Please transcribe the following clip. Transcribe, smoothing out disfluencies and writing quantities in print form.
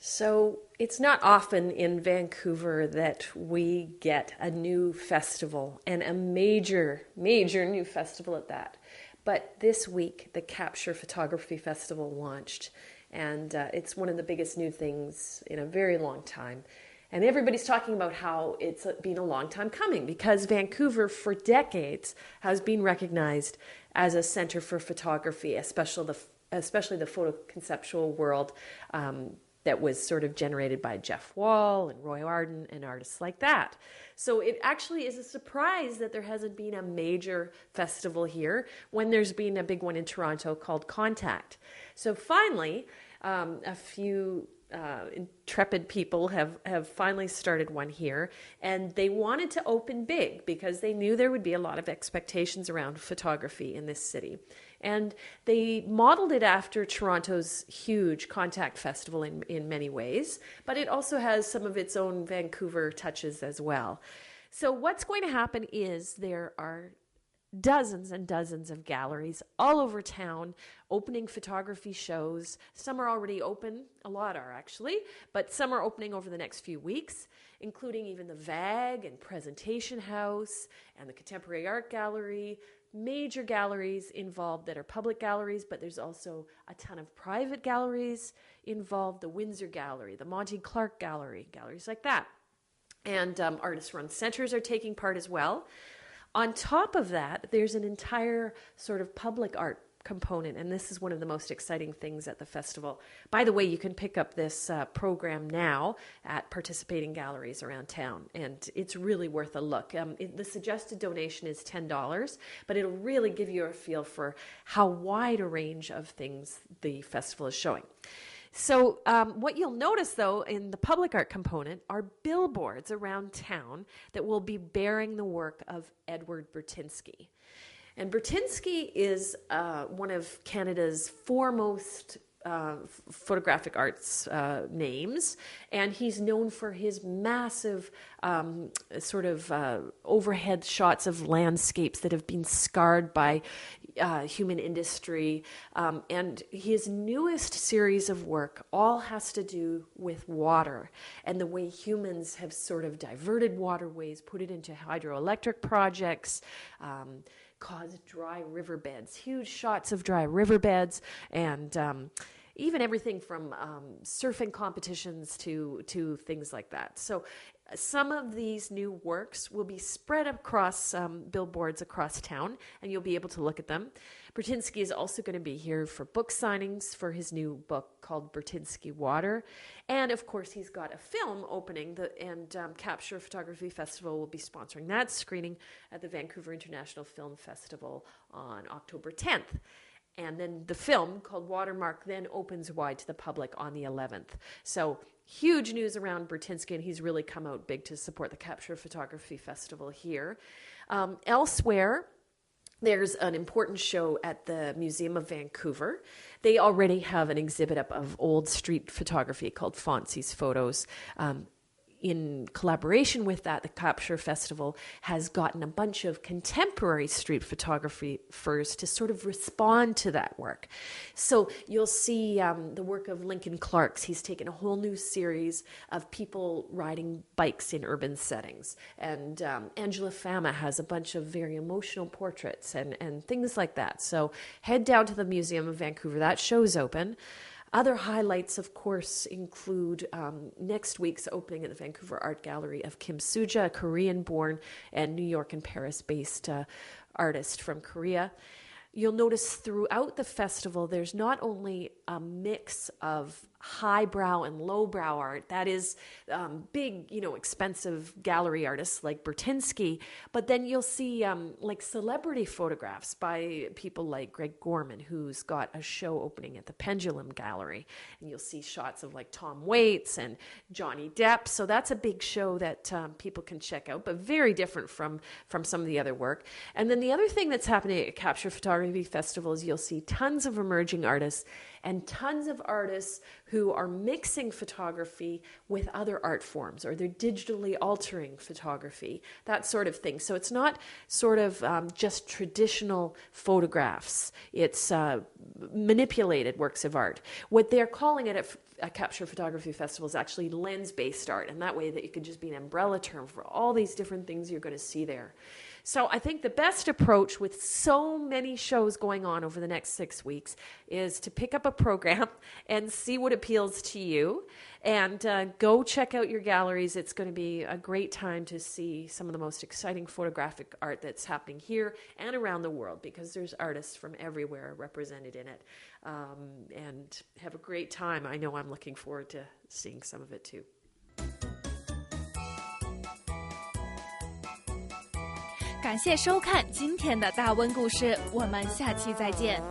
So it's not often in Vancouver that we get a new festival and a major, major new festival at that. But this week, the Capture Photography Festival launched, and it's one of the biggest new things in a very long time. And everybody's talking about how it's been a long time coming because Vancouver, for decades, has been recognized as a center for photography, especially the photo conceptual world. That was sort of generated by Jeff Wall and Roy Arden and artists like that. So it actually is a surprise that there hasn't been a major festival here when there's been a big one in Toronto called Contact. So finally, a few intrepid people have finally started one here, and they wanted to open big because they knew there would be a lot of expectations around photography in this city. And they modeled it after Toronto's huge Contact Festival in many ways, but it also has some of its own Vancouver touches as well. So what's going to happen is there are dozens and dozens of galleries all over town opening photography shows. Some are already open, a lot are actually, but some are opening over the next few weeks, including even the VAG and Presentation House and the Contemporary Art Gallery. Major galleries involved that are public galleries, but there's also a ton of private galleries involved. The Windsor Gallery, the Monty Clark Gallery, galleries like that. And artist-run centers are taking part as well. On top of that, there's an entire sort of public art component, and this is one of the most exciting things at the festival. By the way, you can pick up this program now at participating galleries around town, and it's really worth a look. The suggested donation is $10, but it'll really give you a feel for how wide a range of things the festival is showing. So what you'll notice, though, in the public art component are billboards around town that will be bearing the work of Edward Burtynsky. And Burtynsky is one of Canada's foremost photographic arts names, and he's known for his massive overhead shots of landscapes that have been scarred by human industry. And his newest series of work all has to do with water and the way humans have sort of diverted waterways, put it into hydroelectric projects, caused dry riverbeds, huge shots of dry riverbeds, and even everything from surfing competitions to things like that. So some of these new works will be spread across billboards across town, and you'll be able to look at them. Burtynsky is also going to be here for book signings for his new book called Burtynsky Water. And of course, he's got a film opening, and Capture Photography Festival will be sponsoring that screening at the Vancouver International Film Festival on October 10th. And then the film called Watermark then opens wide to the public on the 11th. So huge news around Burtynsky, and he's really come out big to support the Capture Photography Festival here. Elsewhere, there's an important show at the Museum of Vancouver. They already have an exhibit up of old street photography called Fonzie's Photos. In collaboration with that, the Capture Festival has gotten a bunch of contemporary street photographers to sort of respond to that work. So you'll see the work of Lincoln Clarks. He's taken a whole new series of people riding bikes in urban settings. And Angela Fama has a bunch of very emotional portraits and things like that. So head down to the Museum of Vancouver. That show's open. Other highlights, of course, include next week's opening at the Vancouver Art Gallery of Kim Suja, a Korean-born and New York and Paris-based artist from Korea. You'll notice throughout the festival, there's not only a mix of highbrow and lowbrow art, that is big, expensive gallery artists like Burtynsky, but then you'll see like celebrity photographs by people like Greg Gorman, who's got a show opening at the Pendulum Gallery, and you'll see shots of like Tom Waits and Johnny Depp. So that's a big show that people can check out, but very different from some of the other work. And then the other thing that's happening at Capture Photography Festival is you'll see tons of emerging artists and tons of artists who are mixing photography with other art forms, or they're digitally altering photography, that sort of thing. So it's not sort of just traditional photographs. It's manipulated works of art. What they're calling it capture photography festival is actually lens-based art, and that way that you could just be an umbrella term for all these different things you're going to see there. So I think the best approach with so many shows going on over the next 6 weeks is to pick up a program and see what appeals to you, and go check out your galleries. It's going to be a great time to see some of the most exciting photographic art that's happening here and around the world, because there's artists from everywhere represented in it. And have a great time. I know I'm looking forward to seeing some of it too. 感谢收看今天的大温故事，我们下期再见。